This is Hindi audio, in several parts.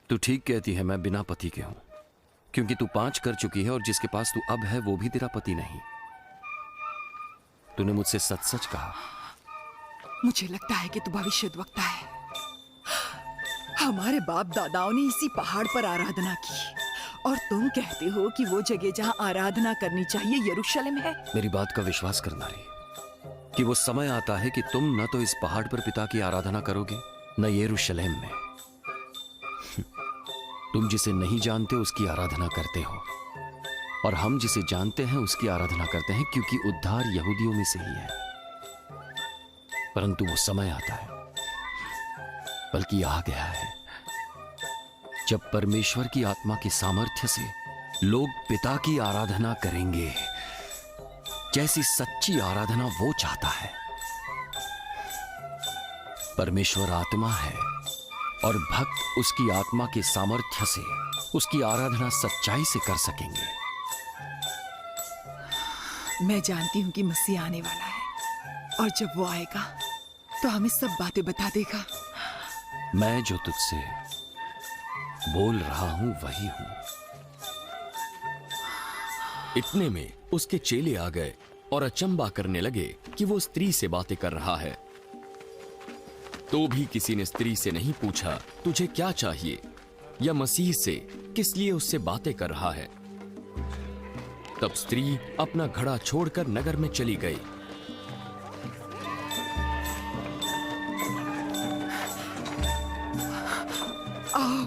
तू ठीक कहती है, मैं बिना पति के हूं, क्योंकि तू 5 कर चुकी है और जिसके पास तू अब है वो भी तेरा पति नहीं। तूने मुझसे सच सच कहा। मुझे लगता है कि तू भविष्यद्वक्ता है। हमारे बाप दादाओं ने इसी पहाड़ पर आराधना की और तुम कहते हो कि वो जगह जहां आराधना करनी चाहिए यरूशलेम है। मेरी बात का विश्वास करना रे, कि वो समय आता है कि तुम न तो इस पहाड़ पर पिता की आराधना करोगे न यरूशलेम में। तुम जिसे नहीं जानते उसकी आराधना करते हो और हम जिसे जानते हैं उसकी आराधना करते हैं, क्योंकि उद्धार यहूदियों में से ही है। परंतु वो समय आता है, बल्कि आ गया है, जब परमेश्वर की आत्मा के सामर्थ्य से लोग पिता की आराधना करेंगे, जैसी सच्ची आराधना वो चाहता है। परमेश्वर आत्मा है और भक्त उसकी आत्मा के सामर्थ्य से उसकी आराधना सच्चाई से कर सकेंगे। मैं जानती हूं कि मसीह आने वाला है और जब वो आएगा तो हमें सब बातें बता देगा। मैं जो तुझसे बोल रहा हूं वही हूं। इतने में उसके चेले आ गए और अचंबा करने लगे कि वो स्त्री से बातें कर रहा है। तो भी किसी ने स्त्री से नहीं पूछा तुझे क्या चाहिए, या मसीह से किस लिए उससे बातें कर रहा है। तब स्त्री अपना घड़ा छोड़कर नगर में चली गई। आओ,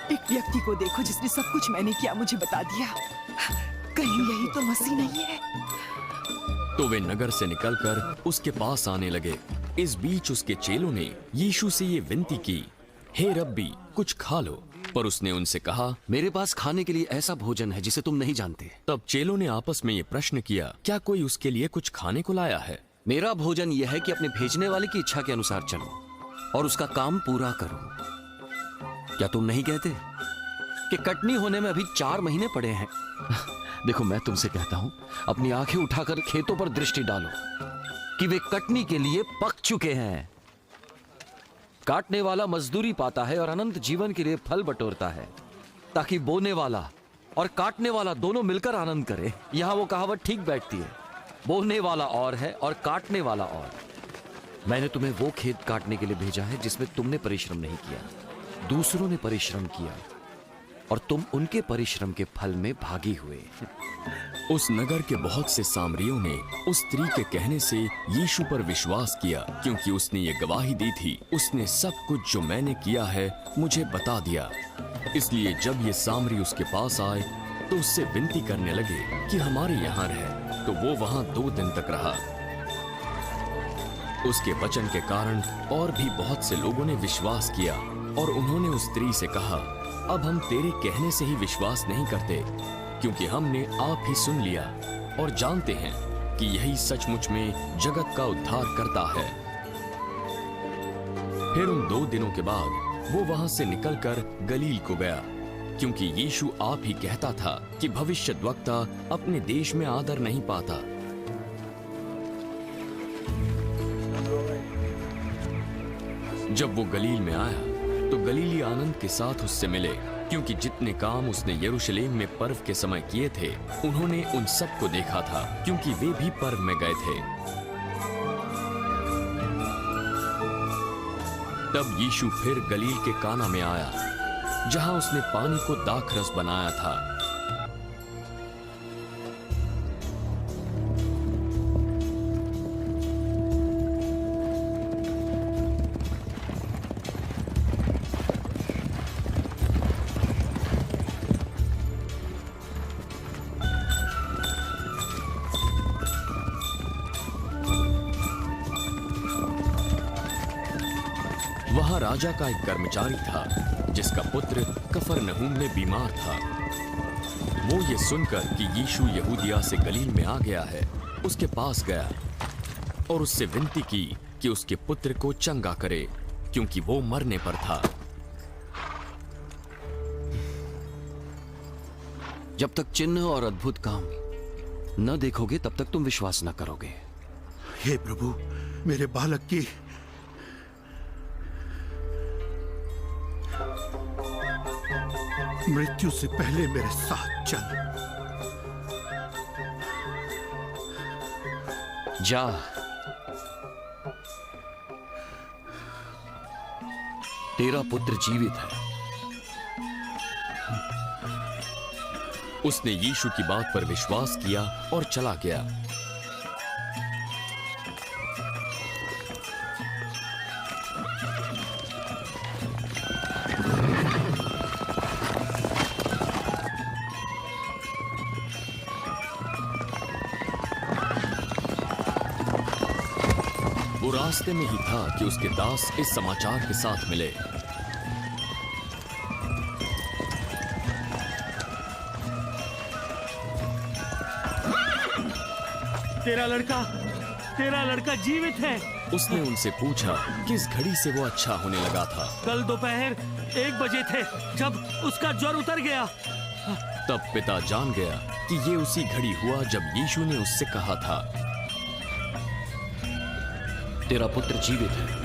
एक व्यक्ति को देखो जिसने सब कुछ मैंने किया मुझे बता दिया। कहीं यही तो मसीह नहीं है? तो वे नगर से निकलकर उसके पास आने लगे। इस बीच उसके चेलों ने यीशु से ये विनती की, हे रब्बी, कुछ खा लो। पर उसने उनसे कहा, मेरे पास खाने के लिए ऐसा भोजन है जिसे तुम नहीं जानते। तब चेलों ने आपस में ये प्रश्न किया, क्या कोई उसके लिए कुछ खाने को लाया है? मेरा भोजन यह है कि अपने भेजने वाले की इच्छा के अनुसार चलो और उसका काम पूरा करो। क्या तुम नहीं कहते कि कटनी होने में अभी 4 महीने पड़े हैं? देखो, मैं तुमसे कहता हूं, अपनी आंखें उठाकर खेतों पर दृष्टि डालो कि वे कटनी के लिए पक चुके हैं। काटने वाला मजदूरी पाता है और अनंत जीवन के लिए फल बटोरता है, ताकि बोने वाला और काटने वाला दोनों मिलकर आनंद करे। यहां वो कहावत ठीक बैठती है, बोने वाला और है और काटने वाला और। मैंने तुम्हें वो खेत काटने के लिए भेजा है जिसमें तुमने परिश्रम नहीं किया, दूसरों ने परिश्रम किया और तुम उनके परिश्रम के फल में भागी हुए। उस नगर के बहुत से सामरियों ने उस स्त्री के कहने से यीशु पर विश्वास किया, क्योंकि उसने ये गवाही दी थी, उसने सब कुछ जो मैंने किया है मुझे बता दिया। इसलिए जब ये सामरी उसके पास आए तो उससे विनती करने लगे कि हमारे यहाँ रह। तो वो वहाँ 2 दिन तक रहा। उसके वचन के कारण और भी बहुत से लोगों ने विश्वास किया और उन्होंने उस स्त्री से कहा, अब हम तेरे कहने से ही विश्वास नहीं करते, क्योंकि हमने आप ही सुन लिया और जानते हैं कि यही सचमुच में जगत का उद्धार करता है। फिर उन 2 दिनों के बाद वो वहां से निकलकर गलील को गया, क्योंकि यीशु आप ही कहता था कि भविष्यद्वक्ता अपने देश में आदर नहीं पाता। जब वो गलील में आया तो गलीली आनंद के साथ उससे मिले, क्योंकि जितने काम उसने यरूशलेम में पर्व के समय किए थे उन्होंने उन सब को देखा था, क्योंकि वे भी पर्व में गए थे। तब यीशु फिर गलील के काना में आया, जहां उसने पानी को दाखरस बनाया था। वहां राजा का एक कर्मचारी था जिसका पुत्र कफरनहूम में बीमार था। वो ये सुनकर कि यीशु यहूदिया से गलील में आ गया है, उसके पास गया और उससे विनती की कि उसके पुत्र को चंगा करे, क्योंकि वो मरने पर था। जब तक चिन्ह और अद्भुत काम न देखोगे तब तक तुम विश्वास न करोगे। हे प्रभु, मेरे बालक की मृत्यु से पहले मेरे साथ चल। जा। तेरा पुत्र जीवित है। उसने यीशु की बात पर विश्वास किया और चला गया। वो रास्ते में ही था कि उसके दास इस समाचार के साथ मिले। तेरा लड़का जीवित है। उसने उनसे पूछा किस घड़ी से वो अच्छा होने लगा था। कल दोपहर 1 बजे थे जब उसका ज्वर उतर गया। तब पिता जान गया कि ये उसी घड़ी हुआ जब यीशु ने उससे कहा था, तेरा पुत्र जीवित है।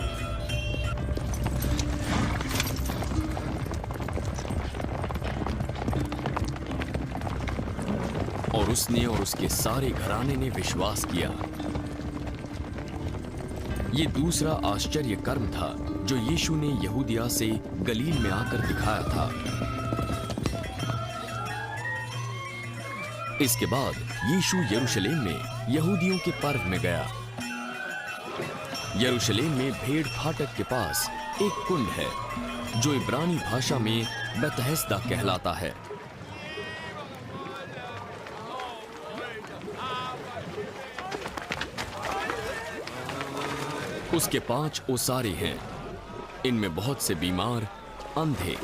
और उसने और उसके सारे घराने ने विश्वास किया। ये दूसरा आश्चर्य कर्म था जो यीशु ने यहूदिया से गलील में आकर दिखाया था। इसके बाद यीशु यरूशलेम में यहूदियों के पर्व में गया। यरूशलेम में भेड़ फाटक के पास एक कुंड है जो इब्रानी भाषा में बेतहस्दा कहलाता है। उसके 5 ओसारे हैं। इनमें बहुत से बीमार, अंधे,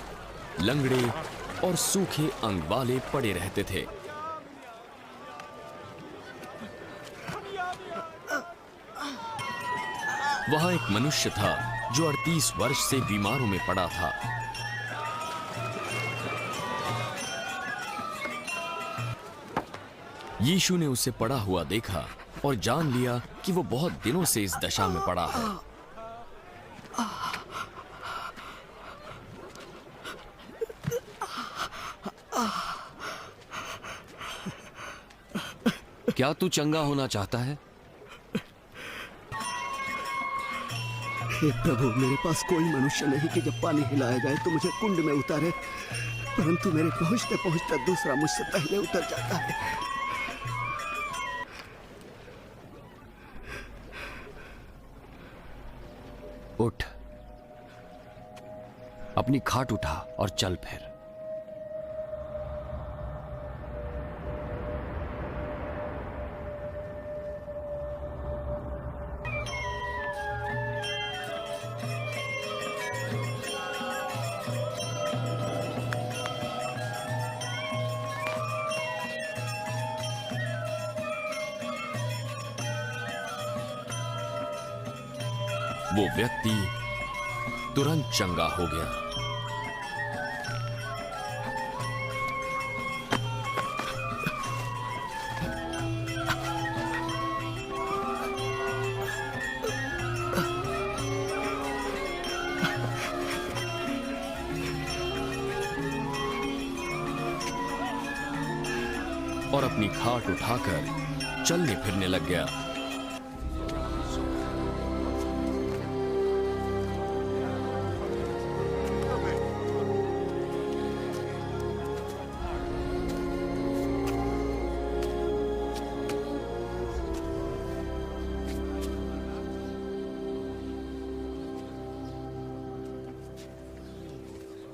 लंगड़े और सूखे अंग वाले पड़े रहते थे। वहां एक मनुष्य था जो 38 वर्ष से बीमारों में पड़ा था। यीशु ने उसे पड़ा हुआ देखा और जान लिया कि वो बहुत दिनों से इस दशा में पड़ा है। क्या तू चंगा होना चाहता है? हे प्रभु, मेरे पास कोई मनुष्य नहीं कि जब पानी हिलाया जाए तो मुझे कुंड में उतारे, परंतु मेरे पहुंचते पहुंचते दूसरा मुझसे पहले उतर जाता है। उठ, अपनी खाट उठा और चल फिर। वो व्यक्ति तुरंत चंगा हो गया। और अपनी खाट उठाकर चलने फिरने लग गया।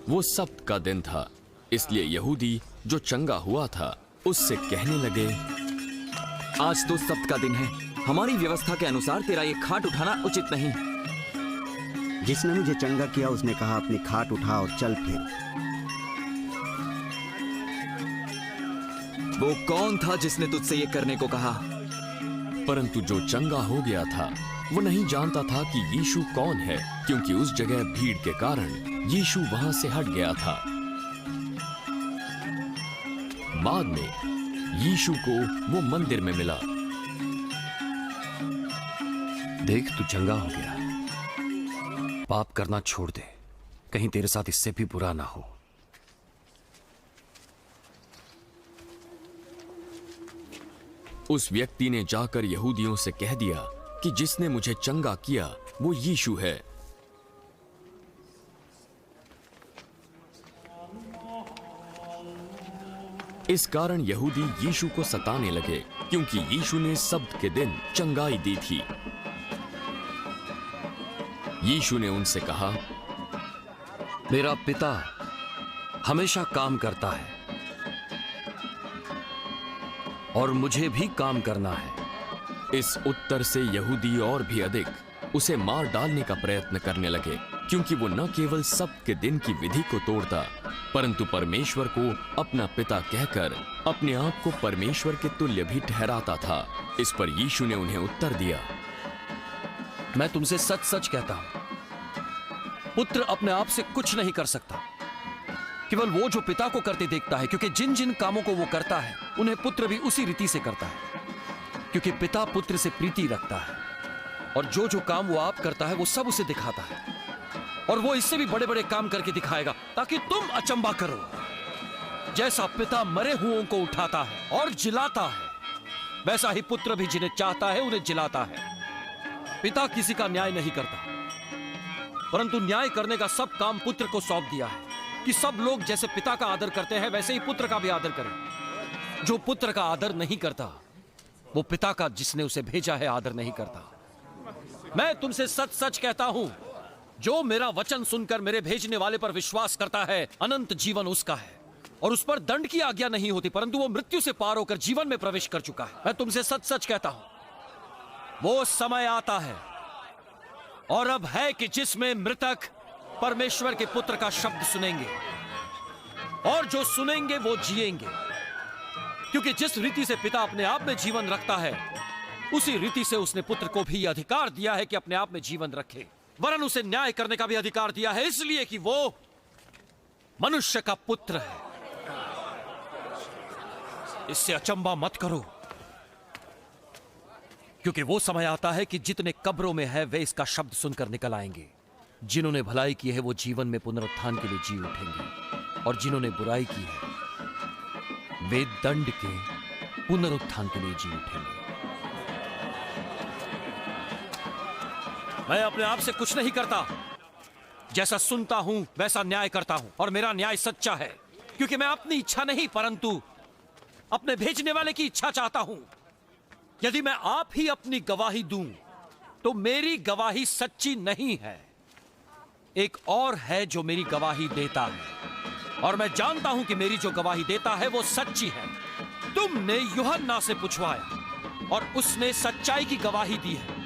वो सब्त का दिन था, इसलिए यहूदी जो चंगा हुआ था उससे कहने लगे, आज तो सब्त का दिन है, हमारी व्यवस्था के अनुसार तेरा ये खाट उठाना उचित नहीं। जिसने मुझे चंगा किया उसने कहा, अपनी खाट उठा और चल फिर। वो कौन था जिसने तुझसे ये करने को कहा? परंतु जो चंगा हो गया था वो नहीं जानता था कि यीशु कौन है, क्योंकि उस जगह भीड़ के कारण यीशु वहां से हट गया था। बाद में यीशु को वो मंदिर में मिला। देख, तू चंगा हो गया। पाप करना छोड़ दे, कहीं तेरे साथ इससे भी बुरा ना हो। उस व्यक्ति ने जाकर यहूदियों से कह दिया कि जिसने मुझे चंगा किया वो यीशु है। इस कारण यहूदी यीशु को सताने लगे क्योंकि यीशु ने सब्त के दिन चंगाई दी थी। यीशु ने उनसे कहा, मेरा पिता हमेशा काम करता है और मुझे भी काम करना है। इस उत्तर से यहूदी और भी अधिक उसे मार डालने का प्रयत्न करने लगे क्योंकि वो न केवल सब्त के दिन की विधि को तोड़ता परंतु परमेश्वर को अपना पिता कहकर अपने आप को परमेश्वर के तुल्य भी ठहराता था। इस पर यीशु ने उन्हें उत्तर दिया, मैं तुमसे सच सच कहता हूं, पुत्र अपने आप से कुछ नहीं कर सकता, केवल वो जो पिता को करते देखता है, क्योंकि जिन जिन कामों को वो करता है उन्हें पुत्र भी उसी रीति से करता है, क्योंकि पिता पुत्र से प्रीति रखता है। और जो जो काम वो आप करता है वो सब उसे दिखाता है, और वो इससे भी बड़े बड़े काम करके दिखाएगा ताकि तुम अचंबा करो। जैसा पिता मरे हुओं को उठाता है और जिलाता है, वैसा ही पुत्र भी जिन्हें चाहता है उन्हें जिलाता है। पिता किसी का न्याय नहीं करता, परंतु न्याय करने का सब काम पुत्र को सौंप दिया है कि सब लोग जैसे पिता का आदर करते हैं वैसे ही पुत्र का भी आदर करें। जो पुत्र का आदर नहीं करता वो पिता का जिसने उसे भेजा है आदर नहीं करता। मैं तुमसे सच सच कहता हूं, जो मेरा वचन सुनकर मेरे भेजने वाले पर विश्वास करता है अनंत जीवन उसका है, और उस पर दंड की आज्ञा नहीं होती, परंतु वो मृत्यु से पार होकर जीवन में प्रवेश कर चुका है। मैं तुमसे सच सच कहता हूं, वो समय आता है और अब है कि जिसमें मृतक परमेश्वर के पुत्र का शब्द सुनेंगे, और जो सुनेंगे वो जिएंगे, क्योंकि जिस रीति से पिता अपने आप में जीवन रखता है उसी रीति से उसने पुत्र को भी अधिकार दिया है कि अपने आप में जीवन रखे। वरन उसे न्याय करने का भी अधिकार दिया है, इसलिए कि वो मनुष्य का पुत्र है। इससे अचंबा मत करो, क्योंकि वो समय आता है कि जितने कब्रों में है वे इसका शब्द सुनकर निकल आएंगे। जिन्होंने भलाई की है वो जीवन में पुनरुत्थान के लिए जी उठेंगे, और जिन्होंने बुराई की है वे दंड के पुनरुत्थान के लिए जी उठेंगे। मैं अपने आप से कुछ नहीं करता, जैसा सुनता हूं वैसा न्याय करता हूं, और मेरा न्याय सच्चा है, क्योंकि मैं अपनी इच्छा नहीं परंतु अपने भेजने वाले की इच्छा चाहता हूं। यदि मैं आप ही अपनी गवाही दूं तो मेरी गवाही सच्ची नहीं है, एक और है जो मेरी गवाही देता है, और मैं जानता हूं कि मेरी जो गवाही देता है वो सच्ची है। तुमने यूहन्ना से पूछवाया और उसने सच्चाई की गवाही दी है,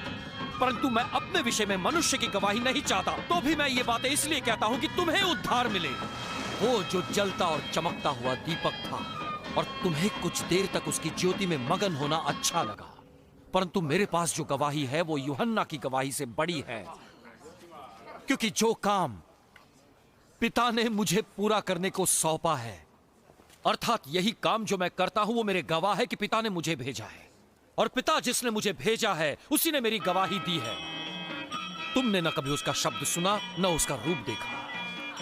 परंतु मैं अपने विषय में मनुष्य की गवाही नहीं चाहता। तो भी मैं ये बातें इसलिए कहता हूं कि तुम्हें उद्धार मिले। वो जो जलता और चमकता हुआ दीपक था, और तुम्हें कुछ देर तक उसकी ज्योति में मगन होना अच्छा लगा, परंतु मेरे पास जो गवाही है वो यूहन्ना की गवाही से बड़ी है, क्योंकि जो काम पिता ने मुझे पूरा करने को सौंपा है, अर्थात यही काम जो मैं करता हूं, वो मेरे गवाह है कि पिता ने मुझे भेजा है, और पिता जिसने मुझे भेजा है उसी ने मेरी गवाही दी है। तुमने न कभी उसका शब्द सुना न उसका रूप देखा,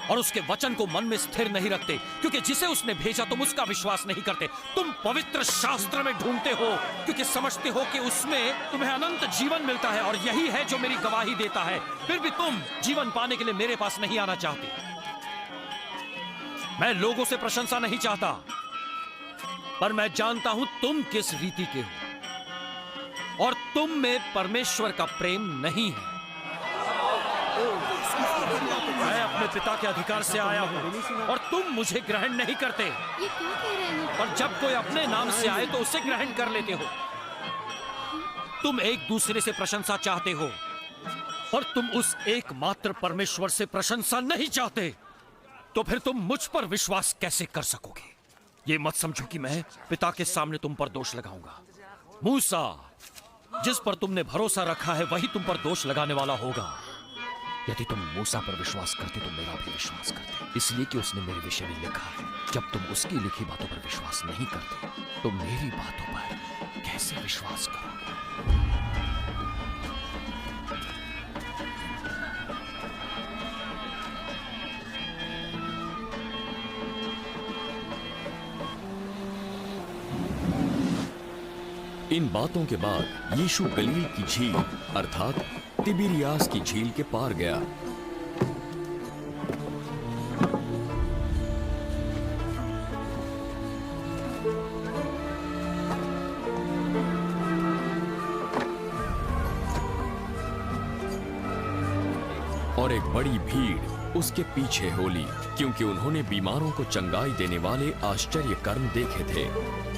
और उसके वचन को मन में स्थिर नहीं रखते, क्योंकि जिसे उसने भेजा तुम उसका विश्वास नहीं करते। तुम पवित्र शास्त्र में ढूंढते हो क्योंकि समझते हो कि उसमें तुम्हें अनंत जीवन मिलता है, और यही है जो मेरी गवाही देता है। फिर भी तुम जीवन पाने के लिए मेरे पास नहीं आना चाहते। मैं लोगों से प्रशंसा नहीं चाहता, पर मैं जानता हूं तुम किस रीति के हो, और तुम में परमेश्वर का प्रेम नहीं है। मैं अपने पिता के अधिकार से आया हूं और तुम मुझे ग्रहण नहीं करते, ये क्या कह रहे हैं? और जब कोई अपने नाम से आए तो उसे ग्रहण कर लेते हो। तुम एक दूसरे से प्रशंसा चाहते हो, और तुम उस एकमात्र परमेश्वर से प्रशंसा नहीं चाहते, तो फिर तुम मुझ पर विश्वास कैसे कर सकोगे? ये मत समझो कि मैं पिता के सामने तुम पर दोष लगाऊंगा। मूसा, जिस पर तुमने भरोसा रखा है वही तुम पर दोष लगाने वाला होगा। यदि तुम मूसा पर विश्वास करते तो मेरा भी विश्वास करते, इसलिए कि उसने मेरे विषय में लिखा है। जब तुम उसकी लिखी बातों पर विश्वास नहीं करते तो मेरी बातों पर कैसे विश्वास करोगे? इन बातों के बाद यीशु गलील की झील अर्थात तिबिरियास की झील के पार गया। और एक बड़ी भीड़ उसके पीछे हो ली, क्योंकि उन्होंने बीमारों को चंगाई देने वाले आश्चर्य कर्म देखे थे।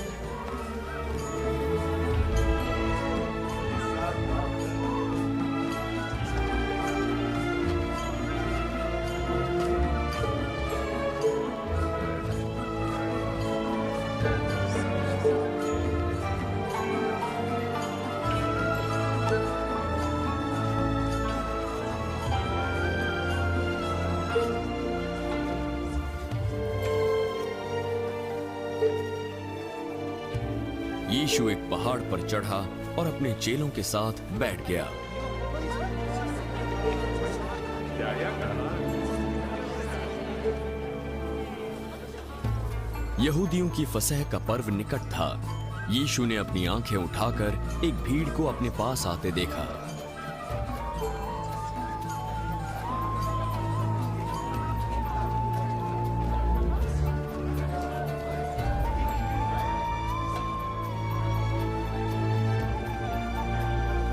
यीशु एक पहाड़ पर चढ़ा और अपने चेलों के साथ बैठ गया। यहूदियों की फसह का पर्व निकट था। यीशु ने अपनी आंखें उठाकर एक भीड़ को अपने पास आते देखा।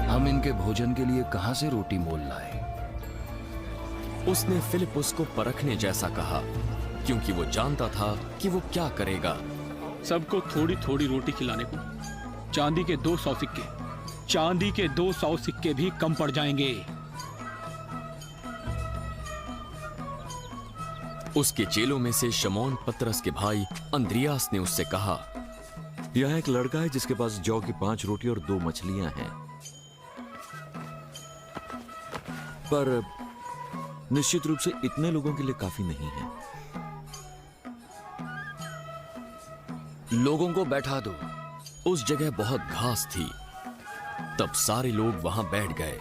हम इनके भोजन के लिए कहां से रोटी मोल लाए? उसने फिलिपुस को परखने जैसा कहा, क्योंकि वो जानता था कि वो क्या करेगा। सबको थोड़ी थोड़ी रोटी खिलाने को चांदी के 200 सिक्के, चांदी के 200 सिक्के भी कम पड़ जाएंगे। उसके चेलों में से शमौन पतरस के भाई अंद्रियास ने उससे कहा, यह एक लड़का है जिसके पास जौ की 5 रोटी और 2 मछलियां हैं, पर निश्चित रूप से इतने लोगों के लिए काफी नहीं है। लोगों को बैठा दो। उस जगह बहुत घास थी। तब सारे लोग वहां बैठ गए।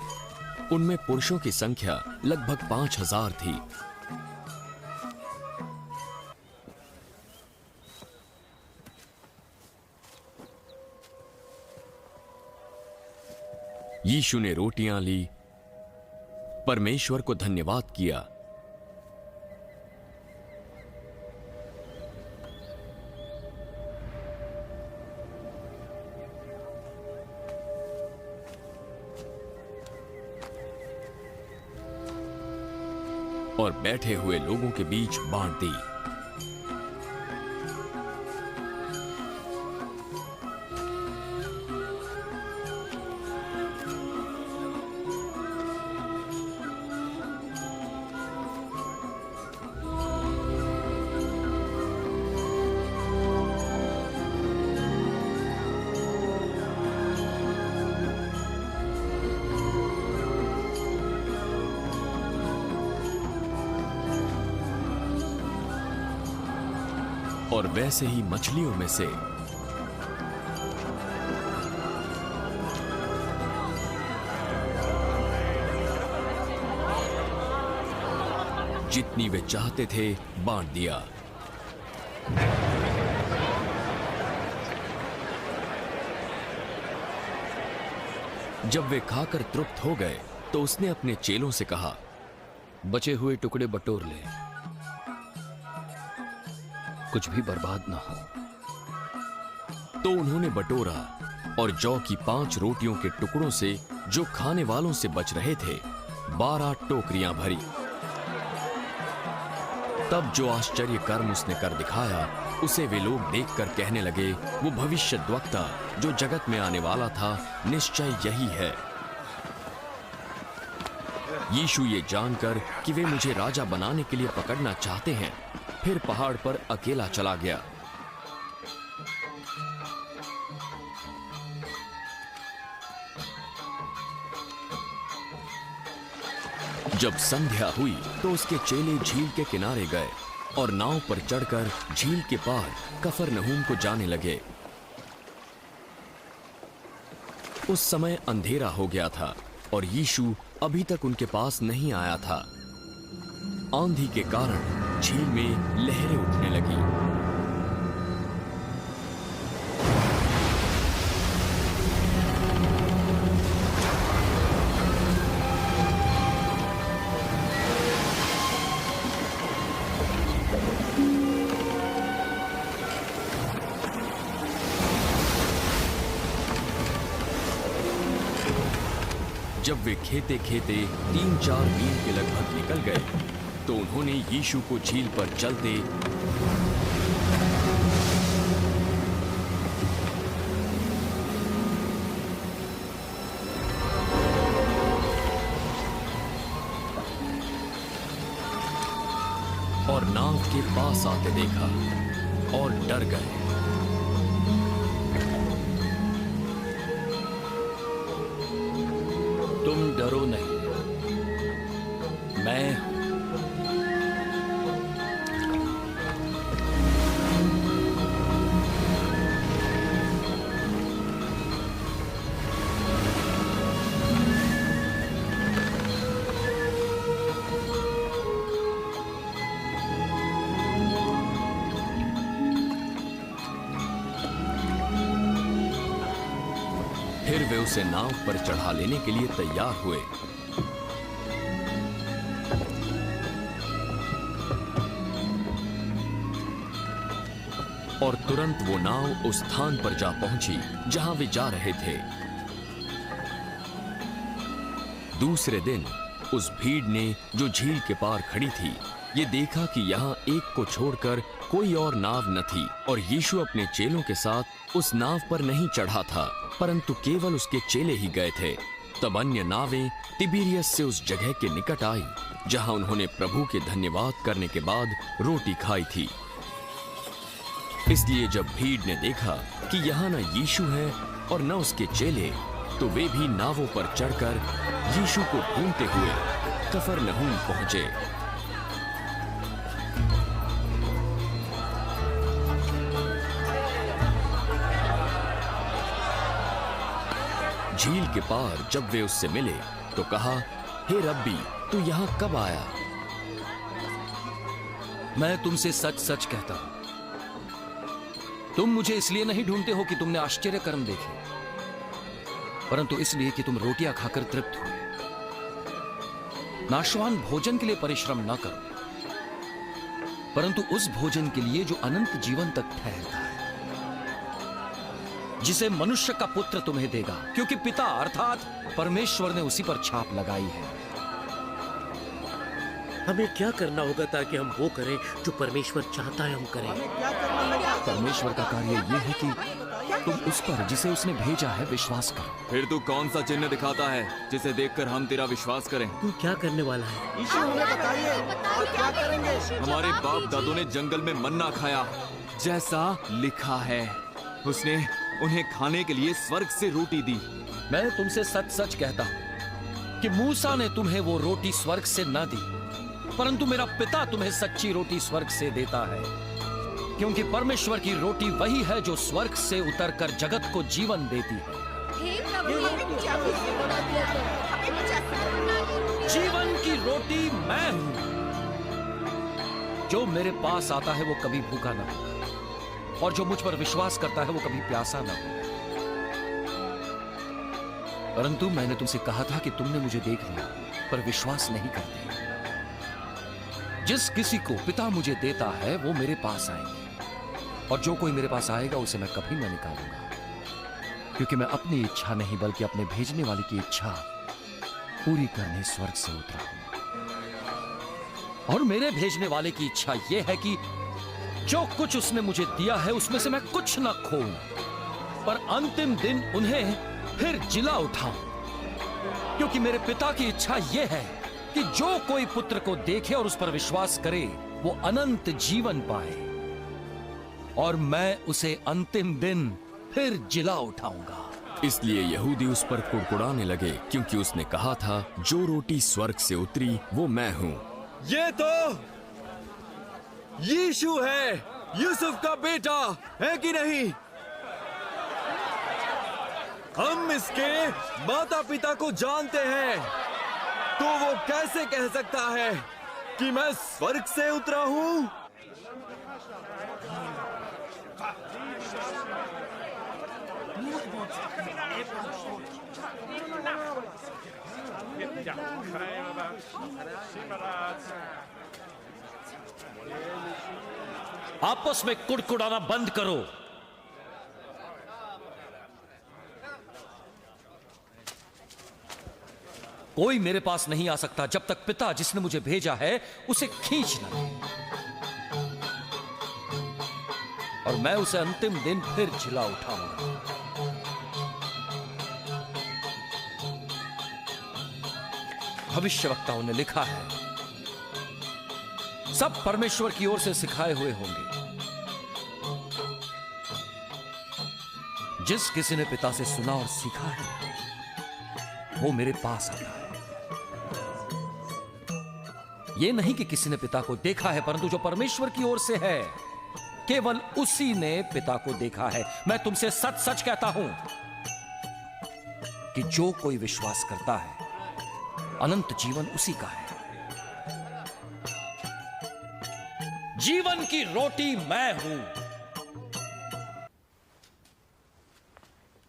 उनमें पुरुषों की संख्या लगभग 5000 थी। यीशु ने रोटियां ली, परमेश्वर को धन्यवाद किया, और बैठे हुए लोगों के बीच बांट दी। और वैसे ही मछलियों में से जितनी वे चाहते थे बांट दिया। जब वे खाकर तृप्त हो गए तो उसने अपने चेलों से कहा, बचे हुए टुकड़े बटोर ले, कुछ भी बर्बाद ना हो। तो उन्होंने बटोरा और जौ की 5 रोटियों के टुकड़ों से जो खाने वालों से बच रहे थे 12 टोकरियां भरी। तब जो आश्चर्य कर्म उसने कर दिखाया उसे वे लोग देखकर कहने लगे, वो भविष्यद्वक्ता जो जगत में आने वाला था निश्चय यही है। यीशु ये जानकर कि वे मुझे राजा बनाने के लिए पकड़ना चाहते हैं, फिर पहाड़ पर अकेला चला गया। जब संध्या हुई तो उसके चेले झील के किनारे गए और नाव पर चढ़कर झील के पार कफरनहूम को जाने लगे। उस समय अंधेरा हो गया था और यीशु अभी तक उनके पास नहीं आया था। आंधी के कारण झील में लहरें उठने लगी। जब वे खेते खेते 3-4 मील के लगभग निकल गए तो उन्होंने यीशु को झील पर चलते और नाव के पास आते देखा और डर गए। तुम डरो नहीं, मैं हूं। फिर वे उसे नाव पर चढ़ा लेने के लिए तैयार हुए। और तुरंत वो नाव उस स्थान पर जा पहुंची जहां वे जा रहे थे। दूसरे दिन उस भीड़ ने जो झील के पार खड़ी थी, ये देखा कि यहाँ एक को छोड़कर कोई और नाव न थी और यीशु अपने चेलों के साथ उस नाव पर नहीं चढ़ा था, परंतु केवल उसके चेले ही गए थे। तब अन्य नावें तिबिरियस से उस जगह के निकट आई जहां उन्होंने प्रभु के धन्यवाद करने के बाद रोटी खाई थी। इसलिए जब भीड़ ने देखा कि यहाँ न यीशु है और न उसके चेले, तो वे भी नावों पर चढ़कर यीशु को ढूंढते हुए कफरनहूम पहुंचे। झील के पार जब वे उससे मिले तो कहा, हे रब्बी, तू यहाँ कब आया? मैं तुमसे सच सच कहता हूं, तुम मुझे इसलिए नहीं ढूंढते हो कि तुमने आश्चर्य कर्म देखे, परंतु इसलिए कि तुम रोटियां खाकर तृप्त हुए। नाशवान भोजन के लिए परिश्रम न करो, परंतु उस भोजन के लिए जो अनंत जीवन तक ठहरता है, जिसे मनुष्य का पुत्र तुम्हें देगा, क्योंकि पिता अर्थात परमेश्वर ने उसी पर छाप लगाई है। हमें क्या करना होगा ताकि हम वो करें जो परमेश्वर चाहता है हम करें? परमेश्वर का कार्य ये है कि तुम उस पर जिसे उसने भेजा है विश्वास करो। फिर तू कौन सा चिन्ह दिखाता है जिसे देखकर हम तेरा विश्वास करें? तू क्या करने वाला है? हमारे बाप दादों ने जंगल में मन्ना खाया, जैसा लिखा है। उसने उन्हें खाने के लिए स्वर्ग से रोटी दी। मैं तुमसे सच सच कहता हूं कि मूसा ने तुम्हें वो रोटी स्वर्ग से न दी, परंतु मेरा पिता तुम्हें सच्ची रोटी स्वर्ग से देता है, क्योंकि परमेश्वर की रोटी वही है जो स्वर्ग से उतरकर जगत को जीवन देती है। जीवन की रोटी मैं हूं। जो मेरे पास आता है वो कभी भूखा ना होगा, और जो मुझ पर विश्वास करता है वो कभी प्यासा ना होगा। परंतु मैंने तुमसे कहा था कि तुमने मुझे देख लिया पर विश्वास नहीं करते। जिस किसी को पिता मुझे देता है वो मेरे पास आएंगे, और जो कोई मेरे पास आएगा उसे मैं कभी न निकालूंगा, क्योंकि मैं अपनी इच्छा नहीं बल्कि अपने भेजने वाले की इच्छा पूरी करने स्वर्ग से उतरा हूं। और मेरे भेजने वाले की इच्छा यह है कि जो कुछ उसने मुझे दिया है उसमें से मैं कुछ न खोऊं, पर अंतिम दिन उन्हें फिर जिला उठाऊं, क्योंकि मेरे पिता की इच्छा यह है कि जो कोई पुत्र को देखे और उस पर विश्वास करे वो अनंत जीवन पाए, और मैं उसे अंतिम दिन फिर जिला उठाऊंगा। इसलिए यहूदी उस पर कुड़कुड़ाने लगे, क्योंकि उसने कहा था, जो रोटी स्वर्ग से उतरी वो मैं हूं। ये तो यीशु है, यूसुफ का बेटा, है कि नहीं? हम इसके माता पिता को जानते हैं, तो वो कैसे कह सकता है कि मैं स्वर्ग से उतरा हूं? आपस में कुड़कुड़ाना बंद करो। कोई मेरे पास नहीं आ सकता जब तक पिता जिसने मुझे भेजा है उसे खींच न ले। और मैं उसे अंतिम दिन फिर जिला उठाऊंगा। भविष्यवक्ताओं ने लिखा है, सब परमेश्वर की ओर से सिखाए हुए होंगे। जिस किसी ने पिता से सुना और सीखा है वो मेरे पास आता है। यह नहीं कि किसी ने पिता को देखा है, परंतु जो परमेश्वर की ओर से है केवल उसी ने पिता को देखा है। मैं तुमसे सच सच कहता हूं कि जो कोई विश्वास करता है अनंत जीवन उसी का है। जीवन की रोटी मैं हूं।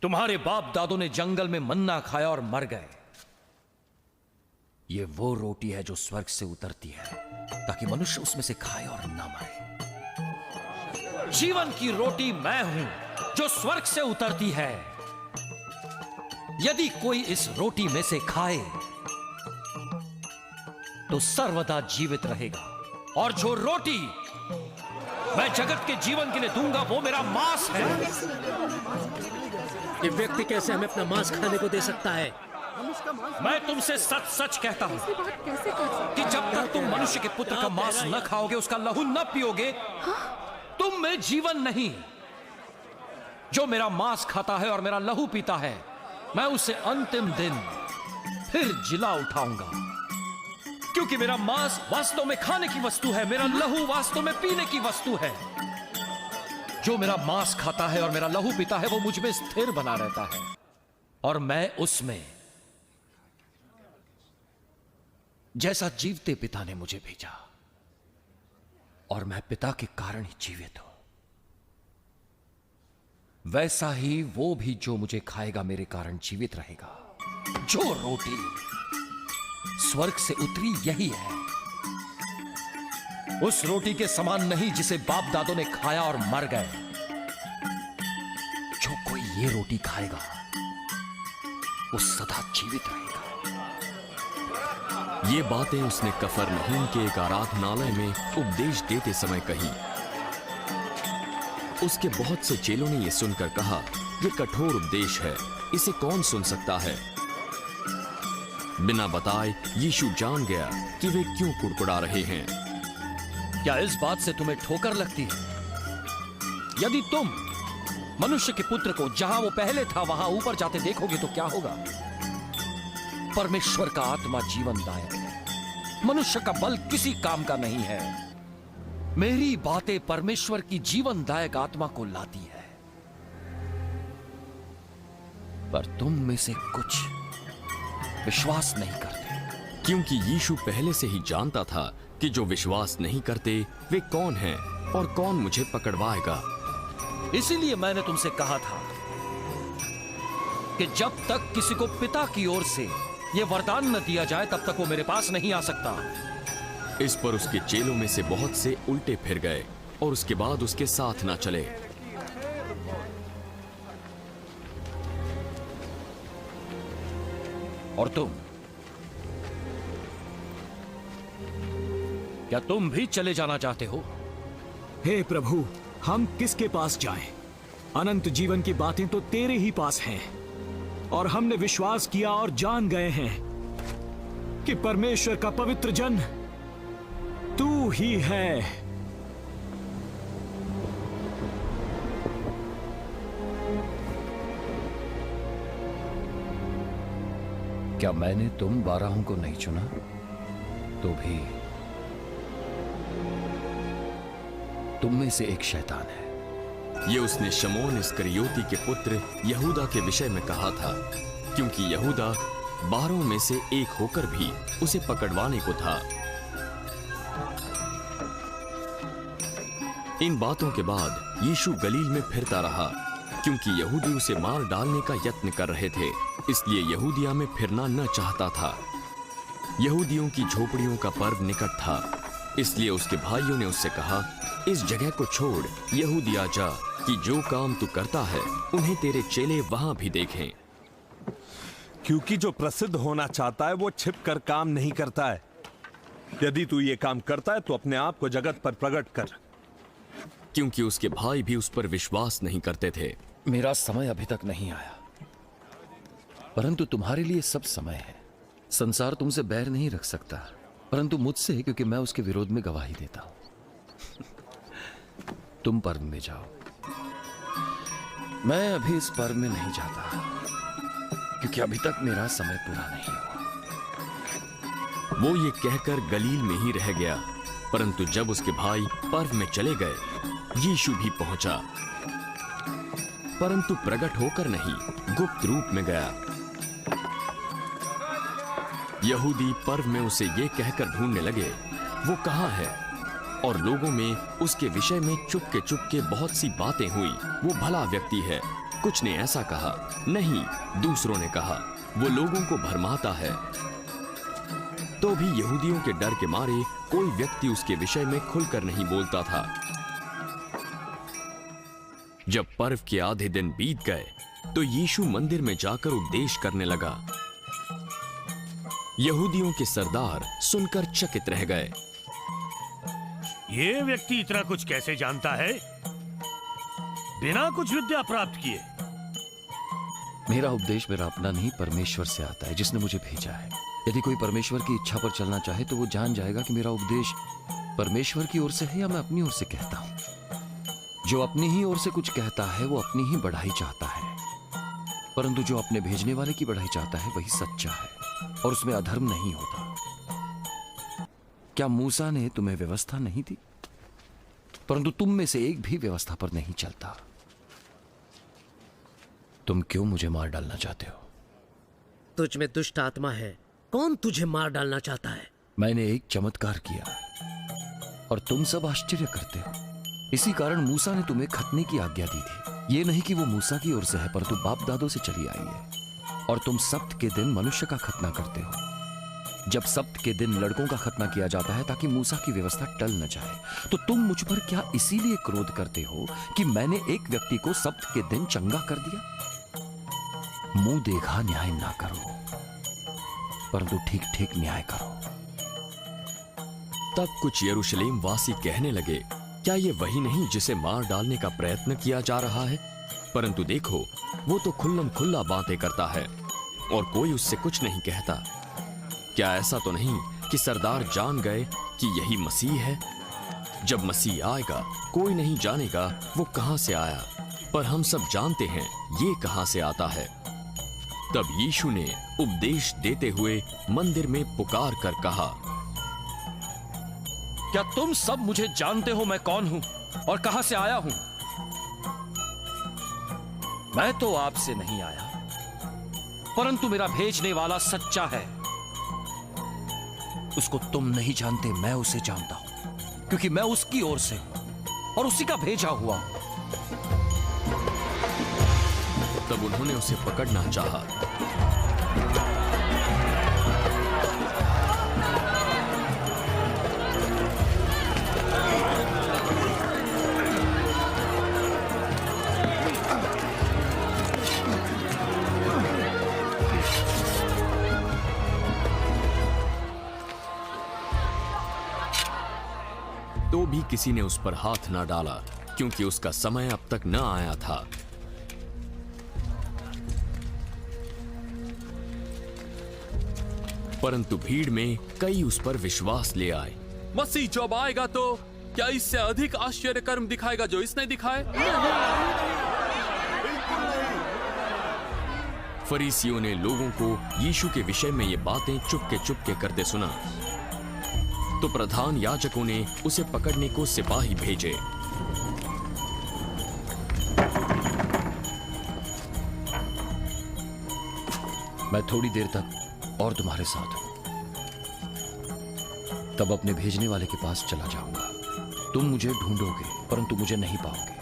तुम्हारे बाप दादों ने जंगल में मन्ना खाया और मर गए। यह वो रोटी है जो स्वर्ग से उतरती है ताकि मनुष्य उसमें से खाए और ना मरे। जीवन की रोटी मैं हूं जो स्वर्ग से उतरती है। यदि कोई इस रोटी में से खाए तो सर्वदा जीवित रहेगा, और जो रोटी मैं जगत के जीवन के लिए दूंगा वो मेरा मांस है। ये व्यक्ति कैसे हमें अपना मांस खाने को दे सकता है? मैं तुमसे सच सच कहता हूं कि जब तक तुम मनुष्य के पुत्र का मांस न खाओगे, उसका लहू न पियोगे, तुम में जीवन नहीं। जो मेरा मांस खाता है और मेरा लहू पीता है, मैं उसे अंतिम दिन फिर जिला उठाऊंगा। क्योंकि मेरा मांस वास्तव में खाने की वस्तु है, मेरा लहू वास्तव में पीने की वस्तु है। जो मेरा मांस खाता है और मेरा लहू पीता है वो मुझ में स्थिर बना रहता है और मैं उसमें, जैसा जीवते पिता ने मुझे भेजा और मैं पिता के कारण ही जीवित हूं, वैसा ही वो भी जो मुझे खाएगा मेरे कारण जीवित रहेगा। जो रोटी स्वर्ग से उतरी यही है, उस रोटी के समान नहीं जिसे बाप दादों ने खाया और मर गए। जो कोई ये रोटी खाएगा वो सदा जीवित रहेगा। ये बातें उसने कफरनहूम के एक आराधनालय में उपदेश देते समय कही। उसके बहुत से चेलों ने यह सुनकर कहा, यह कठोर उपदेश है, इसे कौन सुन सकता है? बिना बताए यीशु जान गया कि वे क्यों कुड़कुड़ा रहे हैं। क्या इस बात से तुम्हें ठोकर लगती है? यदि तुम मनुष्य के पुत्र को जहां वो पहले था वहां ऊपर जाते देखोगे तो क्या होगा? परमेश्वर का आत्मा जीवनदायक है, मनुष्य का बल किसी काम का नहीं है। मेरी बातें परमेश्वर की जीवनदायक आत्मा को लाती है, पर तुम में से कुछ विश्वास नहीं करते। क्योंकि यीशु पहले से ही जानता था कि जो विश्वास नहीं करते वे कौन हैं और कौन मुझे पकड़वाएगा। इसीलिए मैंने तुमसे कहा था कि जब तक किसी को पिता की ओर से यह वरदान न दिया जाए तब तक वो मेरे पास नहीं आ सकता। इस पर उसके चेलों में से बहुत से उल्टे फिर गए और उसके बाद उसके साथ ना चले। और तुम, क्या तुम भी चले जाना चाहते हो? हे प्रभु, हम किसके पास जाएं? अनंत जीवन की बातें तो तेरे ही पास हैं, और हमने विश्वास किया और जान गए हैं कि परमेश्वर का पवित्र जन तू ही है। क्या मैंने तुम 12 को नहीं चुना तो भी तुम में से एक शैतान है। ये उसने शमौन इस्करियोती के पुत्र यहूदा के विषय में कहा था, क्योंकि यहूदा 12 में से एक होकर भी उसे पकड़वाने को था। इन बातों के बाद यीशु गलील में फिरता रहा, क्योंकि यहूदी उसे मार डालने का यत्न कर रहे थे, इसलिए यहूदिया में फिरना न चाहता था। यहूदियों की झोपड़ियों का पर्व निकट था, इसलिए उसके भाइयों ने उससे कहा, इस जगह को छोड़ यहूदिया जा, कि जो काम तू करता है उन्हें तेरे चेले वहां भी देखें। क्योंकि जो प्रसिद्ध होना चाहता है वो छिप कर काम नहीं करता है। यदि तू ये काम करता है तो अपने आप को जगत पर प्रकट कर। क्योंकि उसके भाई भी उस पर विश्वास नहीं करते थे। मेरा समय अभी तक नहीं आया, परंतु तुम्हारे लिए सब समय है। संसार तुमसे बैर नहीं रख सकता, परंतु मुझसे, क्योंकि मैं उसके विरोध में गवाही देता हूं। तुम पर्व में जाओ, मैं अभी इस पर्व में नहीं जाता, क्योंकि अभी तक मेरा समय पूरा नहीं हुआ। वो ये कहकर गलील में ही रह गया, परंतु जब उसके भाई पर्व में चले गए, यीशु भी पहुंचा, परंतु प्रकट होकर नहीं, गुप्त रूप में गया। यहूदी पर्व में उसे ये कहकर ढूंढने लगे, वो कहां है, और लोगों में उसके विषय में चुपके बहुत सी बातें हुई। वो भला व्यक्ति है, कुछ ने ऐसा कहा, नहीं दूसरों ने कहा वो लोगों को भरमाता है। तो भी यहूदियों के डर के मारे कोई व्यक्ति उसके विषय में खुलकर नहीं बोलता था। जब पर्व के आधे दिन बीत गए तो यीशु मंदिर में जाकर उपदेश करने लगा। यहूदियों के सरदार सुनकर चकित रह गए। ये व्यक्ति इतना कुछ कैसे जानता है, बिना कुछ विद्या प्राप्त किए? मेरा उपदेश मेरा अपना नहीं, परमेश्वर से आता है जिसने मुझे भेजा है। यदि कोई परमेश्वर की इच्छा पर चलना चाहे तो वो जान जाएगा कि मेरा उपदेश परमेश्वर की ओर से है या मैं अपनी ओर से कहता हूं। जो अपनी ही ओर से कुछ कहता है वो अपनी ही बढ़ाई चाहता है, परंतु जो अपने भेजने वाले की बढ़ाई चाहता है वही सच्चा है और उसमें अधर्म नहीं होता। क्या मूसा ने तुम्हें व्यवस्था नहीं दी? परंतु तुम में से एक भी व्यवस्था पर नहीं चलता। तुम क्यों मुझे मार डालना चाहते हो? तुझ में दुष्ट आत्मा है, कौन तुझे मार डालना चाहता है? मैंने एक चमत्कार किया और तुम सब आश्चर्य करते हो। इसी कारण मूसा ने तुम्हें खतने की आज्ञा दी थी। ये नहीं कि वो मूसा की ओर से है, परंतु बाप दादों से चली आई है। और तुम सब्त के दिन मनुष्य का खतना करते हो। जब सब्त के दिन लड़कों का खतना किया जाता है ताकि मूसा की व्यवस्था टल न जाए, तो तुम मुझ पर क्या इसीलिए क्रोध करते हो कि मैंने एक व्यक्ति को सब्त के दिन चंगा कर दिया? मुंह देखा न्याय ना करो, परंतु ठीक ठीक न्याय करो। तब कुछ यरूशलेम वासी कहने लगे, क्या ये वही नहीं जिसे मार डालने का प्रयत्न किया जा रहा है? परंतु देखो, वो तो खुल्लम खुल्ला बातें करता है और कोई उससे कुछ नहीं कहता। क्या ऐसा तो नहीं कि सरदार जान गए कि यही मसीह है? जब मसीह आएगा कोई नहीं जानेगा वो कहां से आया, पर हम सब जानते हैं ये कहां से आता है। तब यीशु ने उपदेश देते हुए मंदिर में पुकार कर कहा, क्या तुम सब मुझे जानते हो मैं कौन हूं और कहां से आया हूं? मैं तो आपसे नहीं आया, परंतु मेरा भेजने वाला सच्चा है। उसको तुम नहीं जानते, मैं उसे जानता हूं, क्योंकि मैं उसकी ओर से हूं और उसी का भेजा हुआ हूं। तब उन्होंने उसे पकड़ना चाहा। तो भी किसी ने उस पर हाथ ना डाला, क्योंकि उसका समय अब तक न आया था। परंतु भीड़ में कई उस पर विश्वास ले आए। मसीह जब आएगा तो क्या इससे अधिक आश्चर्य कर्म दिखाएगा जो इसने दिखाए? फरीसियों ने लोगों को यीशु के विषय में ये बातें चुपके करते सुना, तो प्रधान याजकों ने उसे पकड़ने को सिपाही भेजे। मैं थोड़ी देर तक और तुम्हारे साथ हूं, तब अपने भेजने वाले के पास चला जाऊंगा। तुम मुझे ढूंढोगे परंतु मुझे नहीं पाओगे,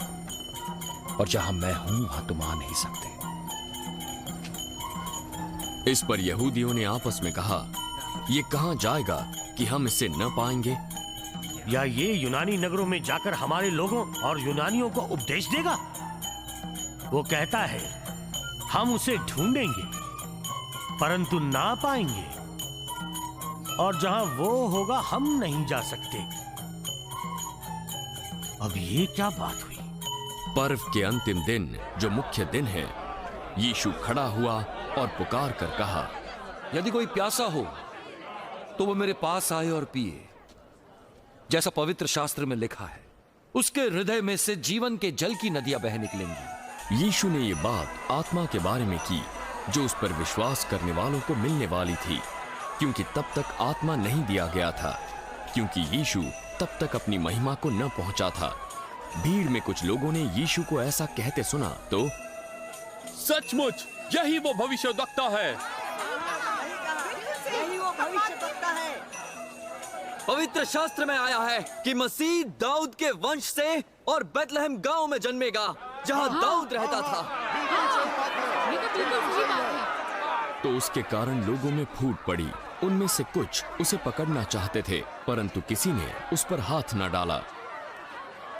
और जहां मैं हूं वहां तुम आ नहीं सकते। इस पर यहूदियों ने आपस में कहा, ये कहां जाएगा कि हम इसे न पाएंगे? या ये यूनानी नगरों में जाकर हमारे लोगों और यूनानियों को उपदेश देगा? वो कहता है हम उसे ढूंढेंगे परंतु ना पाएंगे, और जहां वो होगा हम नहीं जा सकते। अब ये क्या बात हुई? पर्व के अंतिम दिन, जो मुख्य दिन है, यीशु खड़ा हुआ और पुकार कर कहा, यदि कोई प्यासा हो तो वो मेरे पास आए और पिए। जैसा पवित्र शास्त्र में लिखा है, उसके हृदय में से जीवन के जल की नदियां बह निकलेंगी। यीशु ने ये बात आत्मा के बारे में की जो उस पर विश्वास करने वालों को मिलने वाली थी, क्योंकि तब तक आत्मा नहीं दिया गया था, क्योंकि यीशु तब तक अपनी महिमा को न पहुंचा था। भीड़ में कुछ लोगों ने यीशु को ऐसा कहते सुना तो सचमुच यही वो भविष्यवक्ता है। पवित्र शास्त्र में आया है कि मसीह दाऊद के वंश से और बेथलेहम गांव में जन्मेगा, जहां दाऊद रहता था। ये तो बिल्कुल सही बात है। तो उसके कारण लोगों में फूट पड़ी। उनमें से कुछ उसे पकड़ना चाहते थे, परंतु किसी ने उस पर हाथ न डाला।